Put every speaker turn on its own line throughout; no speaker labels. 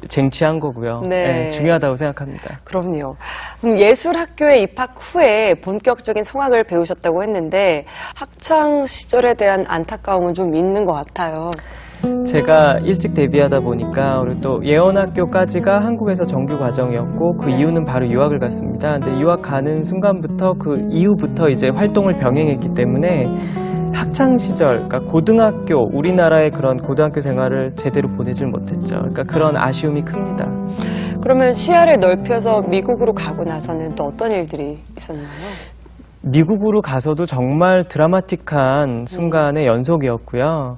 쟁취한 거고요.
네.
네, 중요하다고 생각합니다.
그럼요. 예술학교에 입학 후에 본격적인 성악을 배우셨다고 했는데 학창 시절에 대한 안타까움은 좀 있는 것 같아요.
제가 일찍 데뷔하다 보니까 우리 또 예언학교까지가 한국에서 정규 과정이었고 그 이후는 바로 유학을 갔습니다. 근데 유학 가는 순간부터 그 이후부터 이제 활동을 병행했기 때문에 학창 시절, 그러니까 고등학교, 우리나라의 그런 고등학교 생활을 제대로 보내질 못했죠. 그러니까 그런 아쉬움이 큽니다.
그러면 시야를 넓혀서 미국으로 가고 나서는 또 어떤 일들이 있었나요?
미국으로 가서도 정말 드라마틱한 순간의 연속이었고요.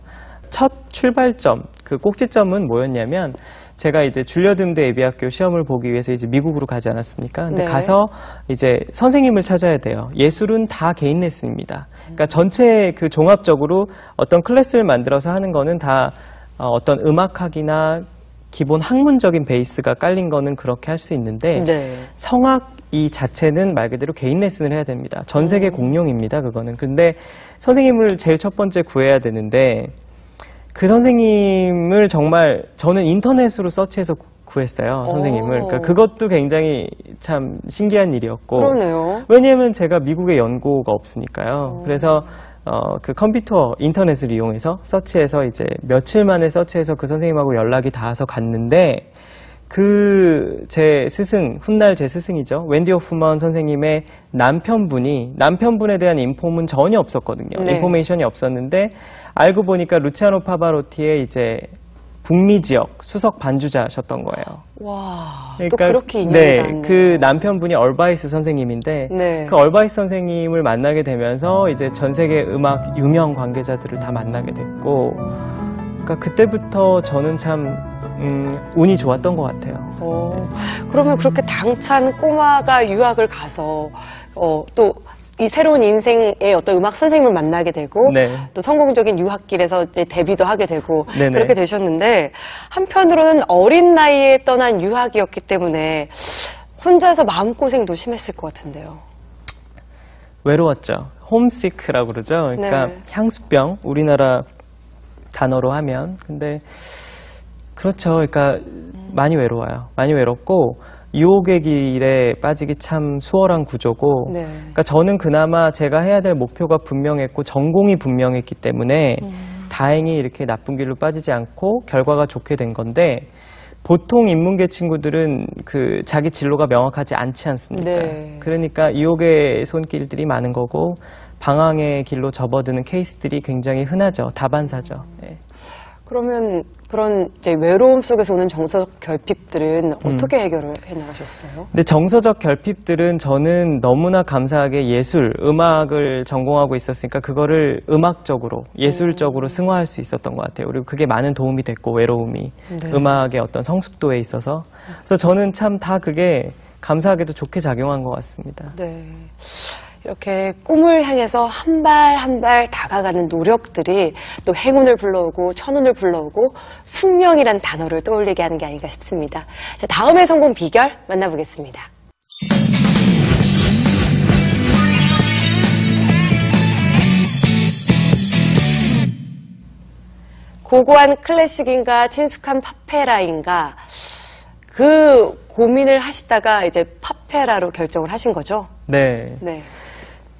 첫 출발점, 그 꼭지점은 뭐였냐면 제가 이제 줄리어드임드 예비학교 시험을 보기 위해서 이제 미국으로 가지 않았습니까? 근데
네.
가서 이제 선생님을 찾아야 돼요. 예술은 다 개인 레슨입니다. 그러니까 전체 그 종합적으로 어떤 클래스를 만들어서 하는 거는 다 어떤 음악학이나 기본 학문적인 베이스가 깔린 거는 그렇게 할 수 있는데
네.
성악 이 자체는 말 그대로 개인 레슨을 해야 됩니다. 전 세계 공용입니다, 그거는. 근데 선생님을 제일 첫 번째 구해야 되는데 그 선생님을 정말 저는 인터넷으로 서치해서 구했어요, 선생님을. 그러니까 그것도 굉장히 참 신기한 일이었고.
그러네요.
왜냐하면 제가 미국에 연고가 없으니까요. 그래서 그 컴퓨터 인터넷을 이용해서 서치해서 이제 며칠 만에 서치해서 그 선생님하고 연락이 닿아서 갔는데 그 제 스승, 훗날 제 스승이죠. 웬디 호프먼 선생님의 남편분에 대한 인폼은 전혀 없었거든요.
네.
인포메이션이 없었는데 알고 보니까 루치아노 파바로티의 이제 북미 지역 수석 반주자셨던 거예요.
와,
그러니까,
또 그렇게 인연이
네,
닿네요.
그 남편분이 얼바이스 선생님인데
네.
그 얼바이스 선생님을 만나게 되면서 이제 전 세계 음악 유명 관계자들을 다 만나게 됐고, 그러니까 그때부터 저는 참 운이 좋았던 것 같아요.
그러면 그렇게 당찬 꼬마가 유학을 가서 또 이 새로운 인생의 어떤 음악 선생님을 만나게 되고
네.
또 성공적인 유학길에서 이제 데뷔도 하게 되고
네네.
그렇게 되셨는데 한편으로는 어린 나이에 떠난 유학이었기 때문에 혼자서 마음고생도 심했을 것 같은데요.
외로웠죠. 홈시크라고 그러죠. 그러니까
네.
향수병, 우리나라 단어로 하면. 근데 그렇죠. 그러니까 많이 외로워요. 많이 외롭고 유혹의 길에 빠지기 참 수월한 구조고,
네.
그러니까 저는 그나마 제가 해야 될 목표가 분명했고 전공이 분명했기 때문에 다행히 이렇게 나쁜 길로 빠지지 않고 결과가 좋게 된 건데, 보통 인문계 친구들은 그 자기 진로가 명확하지 않지 않습니까?
네.
그러니까 유혹의 손길들이 많은 거고 방황의 길로 접어드는 케이스들이 굉장히 흔하죠. 다반사죠. 네.
그러면 그런 이제 외로움 속에서 오는 정서적 결핍들은 어떻게 해결을 해나가셨어요?
근데 정서적 결핍들은 저는 너무나 감사하게 예술, 음악을 전공하고 있었으니까 그거를 음악적으로, 예술적으로 승화할 수 있었던 것 같아요. 그리고 그게 많은 도움이 됐고, 외로움이.
네.
음악의 어떤 성숙도에 있어서. 그래서 저는 참 다 그게 감사하게도 좋게 작용한 것 같습니다.
네. 이렇게 꿈을 향해서 한 발 한 발 다가가는 노력들이 또 행운을 불러오고 천운을 불러오고 숙명이란 단어를 떠올리게 하는 게 아닌가 싶습니다. 자, 다음의 성공 비결 만나보겠습니다. 고고한 클래식인가 친숙한 팝페라인가 그 고민을 하시다가 이제 팝페라로 결정을 하신 거죠?
네.
네.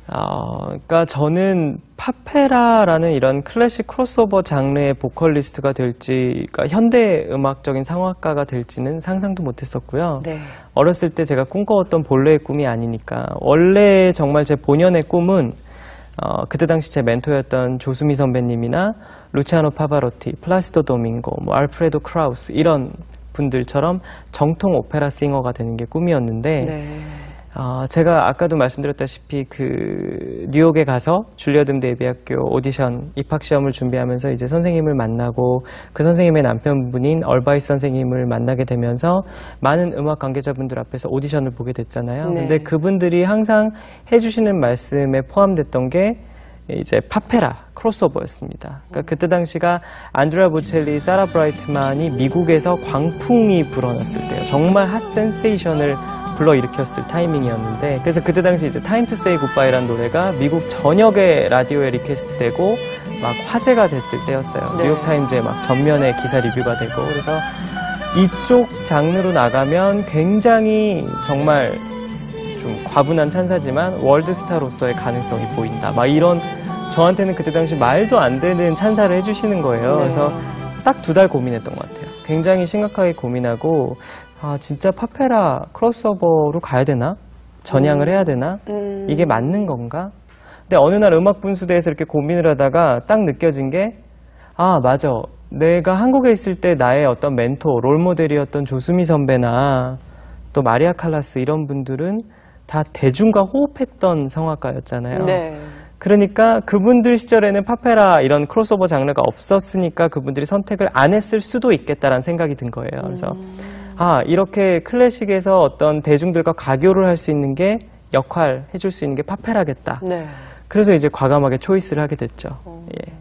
그러니까 저는 팝페라라는 이런 클래식 크로스오버 장르의 보컬리스트가 될지, 그러니까 현대 음악적인 성악가가 될지는 상상도 못했었고요.
네.
어렸을 때 제가 꿈꿔왔던 본래의 꿈이 아니니까, 원래 정말 제 본연의 꿈은 그때 당시 제 멘토였던 조수미 선배님이나 루치아노 파바로티, 플라시도 도밍고, 뭐 알프레도 크라우스 이런 분들처럼 정통 오페라 싱어가 되는 게 꿈이었는데,
네.
제가 아까도 말씀드렸다시피 그 뉴욕에 가서 줄리어드임드 예비학교 오디션 입학 시험을 준비하면서 이제 선생님을 만나고 그 선생님의 남편분인 얼바이스 선생님을 만나게 되면서 많은 음악 관계자분들 앞에서 오디션을 보게 됐잖아요.
네.
근데 그분들이 항상 해주시는 말씀에 포함됐던 게 이제 팝페라 크로스오버였습니다. 그러니까 그때 당시가 안드레아 보첼리, 사라 브라이트만이 미국에서 광풍이 불어났을 때요. 정말 핫 센세이션을 불러일으켰을 타이밍이었는데, 그래서 그때 당시 이제 Time to Say Goodbye라는 노래가 미국 전역의 라디오에 리퀘스트되고 막 화제가 됐을 때였어요.
네.
뉴욕타임즈에 막 전면에 기사 리뷰가 되고, 그래서 이쪽 장르로 나가면 굉장히 정말 좀 과분한 찬사지만 월드스타로서의 가능성이 보인다. 막 이런 저한테는 그때 당시 말도 안 되는 찬사를 해주시는 거예요.
네.
그래서 딱 2달 고민했던 것 같아요. 굉장히 심각하게 고민하고 아 진짜 파페라 크로스오버로 가야 되나? 전향을 해야 되나? 이게 맞는 건가? 근데 어느 날 음악분수대에서 이렇게 고민을 하다가 딱 느껴진 게 아 맞아. 내가 한국에 있을 때 나의 어떤 멘토, 롤모델이었던 조수미 선배나 또 마리아 칼라스 이런 분들은 다 대중과 호흡했던 성악가였잖아요.
네.
그러니까 그분들 시절에는 파페라 이런 크로스오버 장르가 없었으니까 그분들이 선택을 안 했을 수도 있겠다라는 생각이 든 거예요. 그래서 아 이렇게 클래식에서 어떤 대중들과 가교를 할 수 있는 게 역할 해줄 수 있는 게 파페라겠다.
네.
그래서 이제 과감하게 초이스를 하게 됐죠. 예.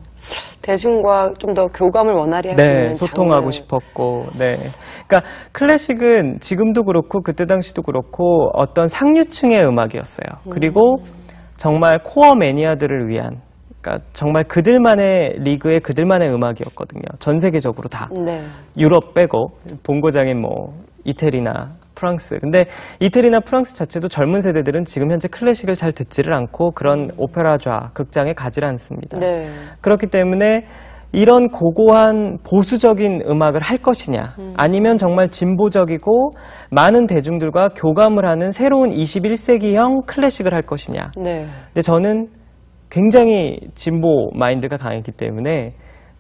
대중과 좀 더 교감을 원활히 할 수
네,
있는
소통하고
장르.
싶었고, 네. 그러니까 클래식은 지금도 그렇고 그때 당시도 그렇고 어떤 상류층의 음악이었어요. 그리고 정말 코어 매니아들을 위한, 그러니까 정말 그들만의 리그의 그들만의 음악이었거든요. 전 세계적으로 다.
네.
유럽 빼고 본고장인 뭐 이태리나 프랑스. 근데 이태리나 프랑스 자체도 젊은 세대들은 지금 현재 클래식을 잘 듣지를 않고 그런 오페라좌, 극장에 가지를 않습니다.
네.
그렇기 때문에 이런 고고한 보수적인 음악을 할 것이냐 아니면 정말 진보적이고 많은 대중들과 교감을 하는 새로운 21세기형 클래식을 할 것이냐.
네.
근데 저는 굉장히 진보 마인드가 강했기 때문에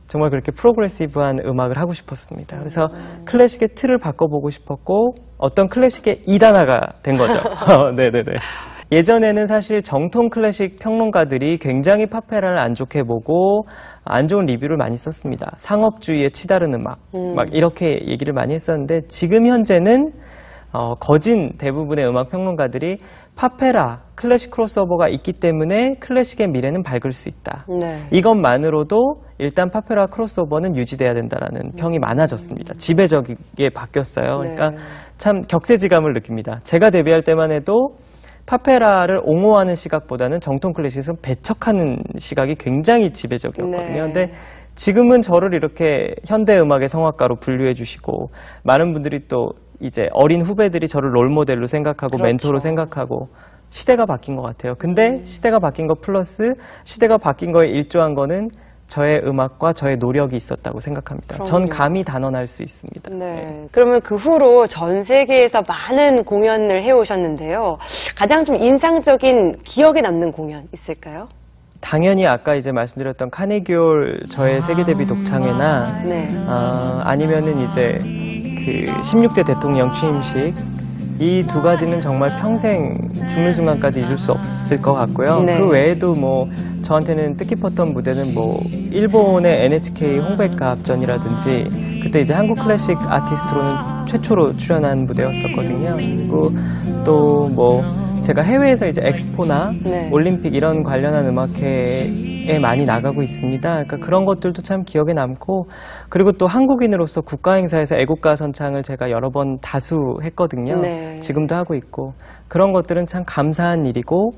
정말 그렇게 프로그레시브한 음악을 하고 싶었습니다. 그래서 클래식의 틀을 바꿔보고 싶었고 어떤 클래식의 2단화가 된 거죠. 네네네. 예전에는 사실 정통 클래식 평론가들이 굉장히 파페라를 안 좋게 보고 안 좋은 리뷰를 많이 썼습니다. 상업주의에 치다른 음악 막 이렇게 얘기를 많이 했었는데 지금 현재는 거진 대부분의 음악 평론가들이 파페라, 클래식 크로스오버가 있기 때문에 클래식의 미래는 밝을 수 있다.
네.
이것만으로도 일단 파페라 크로스오버는 유지돼야 된다라는 평이 많아졌습니다. 지배적이게 바뀌었어요. 그러니까
네.
참 격세지감을 느낍니다. 제가 데뷔할 때만 해도 파페라를 옹호하는 시각보다는 정통 클래식은 배척하는 시각이 굉장히 지배적이었거든요.
네.
근데 지금은 저를 이렇게 현대 음악의 성악가로 분류해 주시고 많은 분들이 또 이제 어린 후배들이 저를 롤모델로 생각하고
그렇죠.
멘토로 생각하고 시대가 바뀐 것 같아요. 근데 시대가 바뀐 거 플러스 시대가 바뀐 거에 일조한 거는 저의 음악과 저의 노력이 있었다고 생각합니다.
그럼요.
전 감히 단언할 수 있습니다.
네. 그러면 그 후로 전 세계에서 많은 공연을 해오셨는데요. 가장 좀 인상적인 기억에 남는 공연 있을까요?
당연히 아까 이제 말씀드렸던 카네기올 저의 세계 데뷔 독창회나
네.
아니면은 이제 그 16대 대통령 취임식 이 2가지는 정말 평생 죽는 순간까지 잊을 수 없을 것 같고요.
네.
그 외에도 뭐 저한테는 뜻깊었던 무대는 뭐 일본의 NHK 홍백가합전이라든지 그때 이제 한국 클래식 아티스트로는 최초로 출연한 무대였었거든요. 그리고 또 뭐 제가 해외에서 이제 엑스포나
네.
올림픽 이런 관련한 음악회에 많이 나가고 있습니다. 그러니까 그런 것들도 참 기억에 남고 그리고 또 한국인으로서 국가행사에서 애국가 선창을 제가 여러 번 다수 했거든요.
네.
지금도 하고 있고 그런 것들은 참 감사한 일이고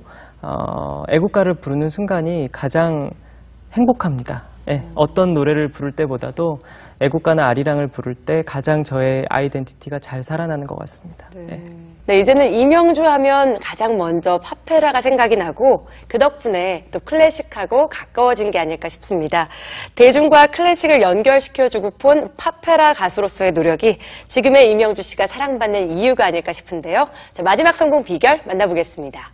애국가를 부르는 순간이 가장 행복합니다. 네, 어떤 노래를 부를 때보다도 애국가나 아리랑을 부를 때 가장 저의 아이덴티티가 잘 살아나는 것 같습니다. 네.
네, 이제는 이명주 하면 가장 먼저 파페라가 생각이 나고 그 덕분에 또 클래식하고 가까워진 게 아닐까 싶습니다. 대중과 클래식을 연결시켜주고 본 파페라 가수로서의 노력이 지금의 이명주 씨가 사랑받는 이유가 아닐까 싶은데요. 자, 마지막 성공 비결 만나보겠습니다.